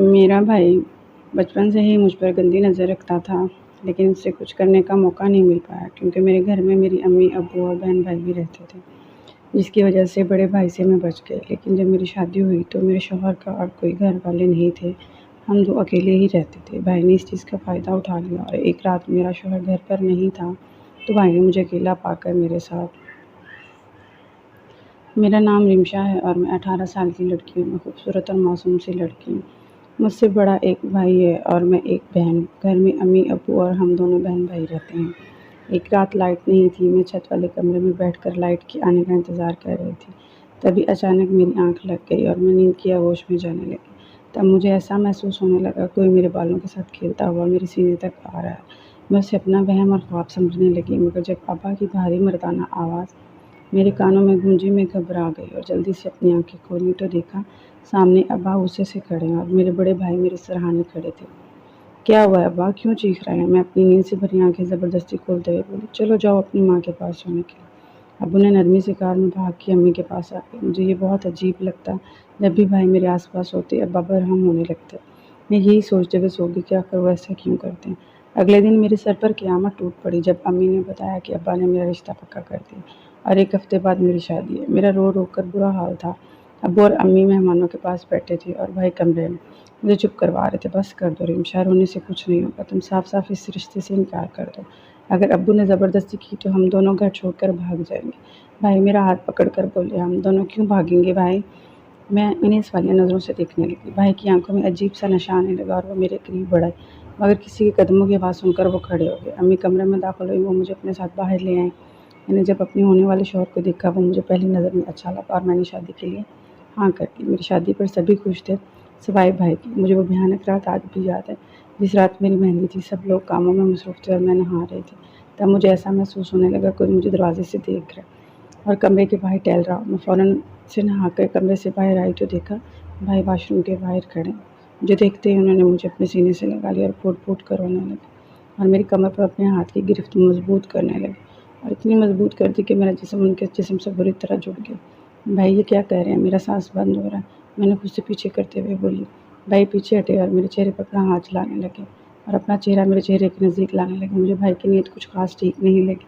मेरा भाई बचपन से ही मुझ पर गंदी नज़र रखता था, लेकिन उससे कुछ करने का मौका नहीं मिल पाया क्योंकि मेरे घर में मेरी अम्मी, अब्बू और बहन-भाई भी रहते थे, जिसकी वजह से बड़े भाई से मैं बच गई। लेकिन जब मेरी शादी हुई तो मेरे शौहर का और कोई घर वाले नहीं थे, हम 2 अकेले ही रहते थे। भाई ने इस चीज़ का फ़ायदा उठा लिया और एक रात मेरा शौहर घर पर नहीं था, तो भाई ने मुझे अकेला पाकर मेरे साथ। मेरा नाम रिमशा है और मैं 18 साल की लड़की हूँ। मैं खूबसूरत और मासूम सी लड़की हूँ। मुझसे बड़ा एक भाई है और मैं एक बहन। घर में अम्मी, अब्बू और हम दोनों बहन-भाई रहते हैं। एक रात लाइट नहीं थी, मैं छत वाले कमरे में बैठकर लाइट के आने का इंतज़ार कर रही थी। तभी अचानक मेरी आँख लग गई और मैं नींद की आगोश में जाने लगी। तब मुझे ऐसा महसूस होने लगा कोई मेरे बालों के साथ खेलता हुआ मेरे सीने तक आ रहा है। मैं उसे अपना वहम और ख्वाब समझने लगी, मगर जब अब्बा की भारी मर्दाना आवाज़ मेरे कानों में गूंजी, मैं घबरा गई और जल्दी से अपनी आंखें खोली तो देखा सामने अब्बा गुस्से से खड़े हैं और मेरे बड़े भाई मेरे सराहने खड़े थे। क्या हुआ है अब्बा, क्यों चीख रहे हैं? मैं अपनी नींद से भरी आंखें ज़बरदस्ती खोलते हुए बोली, चलो जाओ अपनी माँ के पास सोने के लिए। अब्बू ने नरमी से कहा और मैं भाग के अम्मी के पास आ गई। मुझे ये बहुत अजीब लगता, जब भी भाई मेरे आसपास होते अब्बा बरहम होने लगते। मैं यही सोचते हुए सो गई कि आखिर वो ऐसा क्यों करते हैं। अगले दिन मेरे सर पर क़यामत टूट पड़ी जब अम्मी ने बताया कि अब्बा ने मेरा रिश्ता पक्का कर दिया और 1 हफ्ते बाद मेरी शादी है। मेरा रो रो कर बुरा हाल था। अब्बू और अम्मी मेहमानों के पास बैठे थे और भाई कमरे में मुझे चुप करवा रहे थे। बस कर दो रिमशा, रोने से कुछ नहीं होगा, तुम साफ-साफ इस रिश्ते से इनकार कर दो। अगर अब्बू ने ज़बरदस्ती की तो हम दोनों घर छोड़कर भाग जाएँगे। भाई मेरा हाथ पकड़कर बोले, हम दोनों क्यों भागेंगे भाई? मैं उन्हें सवालिया नज़रों से देखने लगी। भाई की आंखों में अजीब-सा नशा आने लगा और वो मेरे करीब बढ़ आए, मगर किसी के कदमों की आवाज़ सुनकर वो खड़े हो गए। अम्मी कमरे में दाखिल हुई, वो मुझे अपने साथ बाहर ले आईं। मैंने जब अपने होने वाले शौहर को देखा, वो मुझे पहली नज़र में अच्छा लगा और मैंने शादी के लिए हाँ कर दी। मेरी शादी पर सभी खुश थे, सिवाय भाई के। मुझे वो भयानक रात आज भी याद है, जिस रात मेरी मेहंदी थी। सब लोग कामों में मसरूफ़ थे और मैं नहा रही थी। तब मुझे ऐसा महसूस होने लगा कोई मुझे दरवाज़े से देख रहा है और कमरे के बाहर टहल रहा हूँ। मैं फ़ौरन से नहाकर कमरे से बाहर आई तो देखा भाई वॉशरूम के बाहर खड़े हैं। मुझे देखते ही उन्होंने मुझे अपने सीने से लगा लिया और फूट-फूट कर रोने लगे और मेरी कमर पर अपने हाथ की गिरफ्त मज़बूत करने लगे और इतनी मज़बूत कर दी कि मेरा जिस्म उनके जिस्म से बुरी तरह जुड़ गया। भाई ये क्या कह रहे हैं? मेरा साँस बंद हो रहा है। मैंने खुद से पीछे करते हुए बोली। भाई पीछे हटे और मेरे चेहरे पर अपना हाथ चलाने लगे और अपना चेहरा मेरे चेहरे के नज़दीक लाने लगे। मुझे भाई की नीयत कुछ ख़ास ठीक नहीं लगी।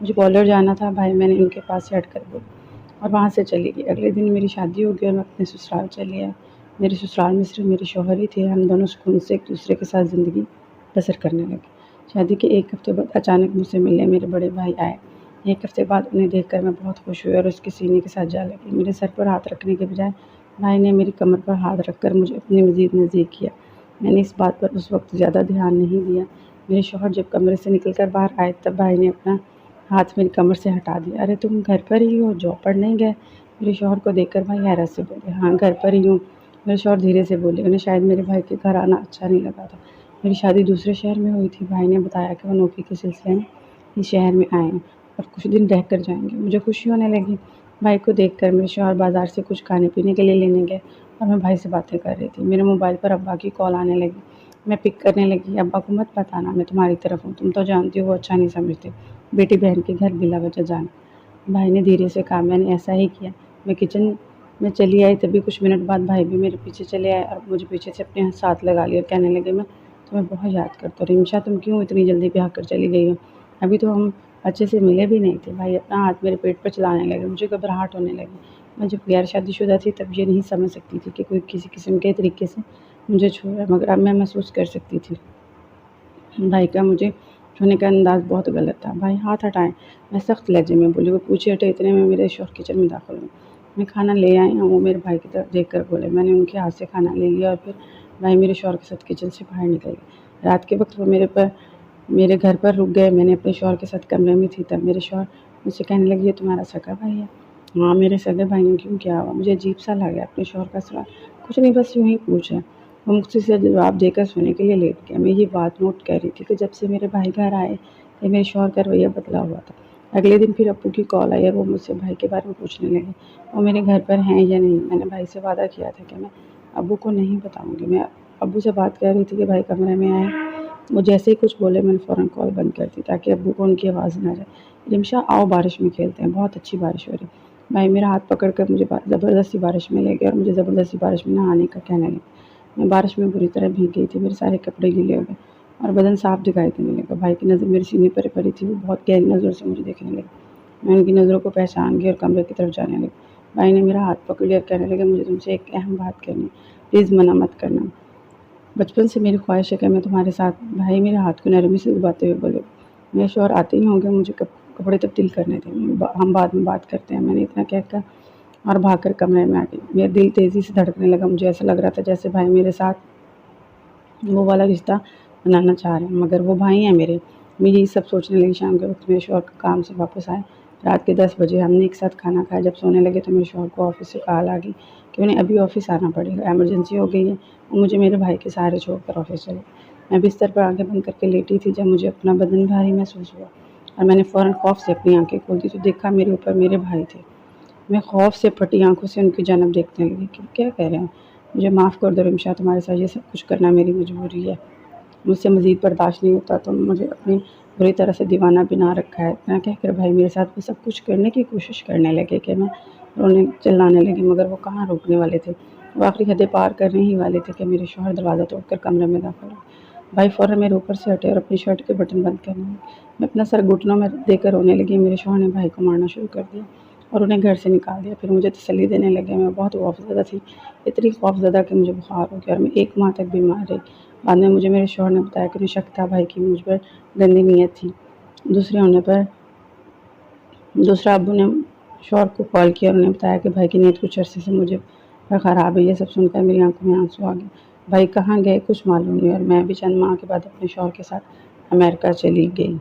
मुझे कॉलेज जाना था भाई, मैंने उनके पास से हटकर बोली और वहाँ से चली गई। अगले दिन मेरी शादी हो गई और मैं अपने ससुराल चली आई। मेरे ससुराल में सिर्फ मेरे शौहर ही थे। हम दोनों सुकून से एक-दूसरे के साथ ज़िंदगी बसर करने लगे। शादी के 1 हफ्ते बाद अचानक मुझसे मिलने मेरे बड़े भाई आए। 1 हफ्ते बाद उन्हें देखकर मैं बहुत खुश हुई और उसके सीने के साथ जा लगी। मेरे सर पर हाथ रखने के बजाय भाई ने मेरी कमर पर हाथ रखकर मुझे अपने मज़ीद नज़दीक किया। मैंने इस बात पर उस वक़्त ज़्यादा ध्यान नहीं दिया। मेरे शौहर जब कमरे से निकलकर बाहर आए तब भाई ने अपना हाथ मेरी कमर से हटा दिया। अरे तुम घर पर ही हो, जॉब पर नहीं गए? मेरे शौहर को देखकर भाई हैरत से बोले, हाँ घर पर ही हूँ। मेरे शौहर धीरे से बोले, उन्हें शायद मेरे भाई के घर आना अच्छा नहीं लगा था। मेरी शादी दूसरे शहर में हुई थी। भाई ने बताया कि वो नौकरी के सिलसिले में इस शहर में आए हैं और कुछ दिन रहकर जाएंगे। मुझे खुशी होने लगी। भाई को देखकर मेरे शौहर बाज़ार से कुछ खाने पीने के लिए लेने गए और मैं भाई से बातें कर रही थी। मेरे मोबाइल पर अब्बा की कॉल आने लगी। मैं पिक करने लगी। अब्बा को मत बताना मैं तुम्हारी तरफ हूँ, तुम तो जानती हो वो अच्छा नहीं समझते बेटी बहन के घर बिला वजह जाना। भाई ने धीरे से कहा। मैंने ऐसा ही किया। मैं किचन में चली आई, तभी कुछ मिनट बाद भाई भी मेरे पीछे चले आए और मुझे पीछे से अपने साथ लगा लिया और कहने लगे, मैं तुम्हें बहुत याद करता हूँ। रिमशा तुम क्यों इतनी जल्दी ब्याह कर चली गई हो? अभी तो हम अच्छे से मिले भी नहीं थे। भाई अपना हाथ मेरे पेट पर चलाने लगे। मुझे घबराहट होने लगी। मैं जब गैर शादीशुदा थी तब ये नहीं समझ सकती थी कि कोई किसी किस्म के तरीके से मुझे छू रहा है, मगर अब मैं महसूस कर सकती थी। भाई का मुझे छूने का अंदाज़ बहुत गलत था। भाई हाथ हटाएँ, मैं सख्त लहजे में बोली। वो पीछे हटे, इतने में मेरे शौहर किचन में दाखिल हुए। मैं खाना ले आई हूँ, वो मेरे भाई की तरफ देख कर बोले। मैंने उनके हाथ से खाना ले लिया और फिर भाई मेरे शौहर के साथ किचन से बाहर निकल गए। रात के वक़्त वो मेरे घर पर रुक गए। मैंने अपने शौहर के साथ कमरे में थी तब मेरे शौहर मुझसे कहने लगे, ये तुम्हारा सगा भाई है? हाँ, मेरे सगे भाई हैं। क्यों, क्या हुआ? मुझे अजीब-सा लगा अपने शौहर का सवाल। कुछ नहीं, बस यूँ ही पूछा। वो मुझसे सीधा जवाब देकर सोने के लिए लेट गया। मैं ये बात नोट कर रही थी कि जब से मेरे भाई घर आए थे मेरे शौहर का रवैया बदला हुआ था। अगले दिन फिर अप्पू की कॉल आई और वो मुझसे भाई के बारे में पूछने लगे, वो मेरे घर पर हैं या नहीं। मैंने भाई से वादा किया था कि मैं अब्बू को नहीं बताऊँगी। मैं अब्बू से बात कर रही थी कि भाई कमरे में आए। वो जैसे ही कुछ बोले मैंने फ़ौरन कॉल बंद कर दी ताकि अब्बू को उनकी आवाज़ ना जाए। रिमशा आओ बारिश में खेलते हैं, बहुत अच्छी बारिश हो रही है। भाई मेरा हाथ पकड़ कर मुझे ज़बरदस्ती बारिश में ले गए और मुझे ज़बरदस्ती बारिश में नहाने का कहने लगे। मैं बारिश में बुरी तरह भीग गई थी, मेरे सारे कपड़े गीले हो गए और बदन साफ दिखाई देने लगा। भाई की नज़र मेरे सीने पर पड़ी थी, वो बहुत गहरी नज़रों से मुझे देखने लगे। मैं उनकी नज़रों को पहचान गई और कमरे की तरफ जाने लगी। भाई ने मेरा हाथ पकड़ लिया और कहने लगे, मुझे तुमसे एक अहम बात करनी है, प्लीज़ मना मत करना। बचपन से मेरी ख्वाहिश है कि मैं तुम्हारे साथ। भाई मेरे हाथ को नरमी से दबाते हुए बोले, मेरे शौहर आते ही होंगे, मुझे कपड़े तब्दील करने दें, हम बाद में बात करते हैं। मैंने इतना कहकर और भागकर कमरे में आ गई। मेरा दिल तेज़ी से धड़कने लगा। मुझे ऐसा लग रहा था जैसे भाई मेरे साथ वो वाला रिश्ता बनाना चाह रहे हैं, मगर वो भाई हैं मेरे। मैं यही सब सोचने लगी। शाम के वक्त मेरे शौहर काम से वापस आए। रात के 10 बजे हमने एक साथ खाना खाया। जब सोने लगे तो मेरे शौहर को ऑफिस से कॉल आ गई कि उन्हें अभी ऑफिस आना पड़ेगा, इमरजेंसी हो गई है। वो मुझे मेरे भाई के सहारे छोड़कर ऑफिस चले। मैं बिस्तर पर आंखें बंद करके लेटी थी जब मुझे अपना बदन भारी महसूस हुआ और मैंने फ़ौरन खौफ से अपनी आंखें खोल दी तो देखा मेरे ऊपर मेरे भाई थे। मैं खौफ से फटी आंखों से उनकी जानब देखने लगी कि क्या कह रहे हैं। मुझे माफ़ कर दो रिमशा, तुम्हारे साथ ये सब कुछ करना मेरी मजबूरी है। मुझसे मज़ीद बर्दाश्त नहीं होता, तुम मुझे अपनी बुरी तरह से दीवाना बना रखा है। इतना कहकर भाई मेरे साथ वो सब कुछ करने की कोशिश करने लगे कि मैं रोने चिल्लाने लगी, मगर वो कहाँ रुकने वाले थे। वो आखिरी हदें पार करने ही वाले थे कि मेरे शौहर दरवाज़ा तोड़कर कमरे में दाखिल हुए। भाई फ़ौरन मेरे ऊपर से हटे और अपनी शर्ट के बटन बंद करने लगे। मैं अपना सर घुटनों में देकर रोने लगी। मेरे शौहर ने भाई को मारना शुरू कर दिया और उन्हें घर से निकाल दिया। फिर मुझे तसल्ली देने लगे। मैं बहुत खौफज़दा थी, इतनी खौफज़दा कि मुझे बुखार हो गया और मैं 1 माह तक बीमार रही। बाद में मुझे मेरे शौहर ने बताया कि उन्हें शक था भाई की मुझ पर गंदी नीयत थी। दूसरे होने पर दूसरा अब्बू ने शौहर को कॉल किया और उन्हें बताया कि भाई की नीयत कुछ अरसे से मुझे पर ख़राब है। ये सब सुनकर मेरी आंखों में आंसू आ गए। भाई कहाँ गए कुछ मालूम नहीं और मैं भी चंद माह के बाद अपने शौहर के साथ अमेरिका चली गई।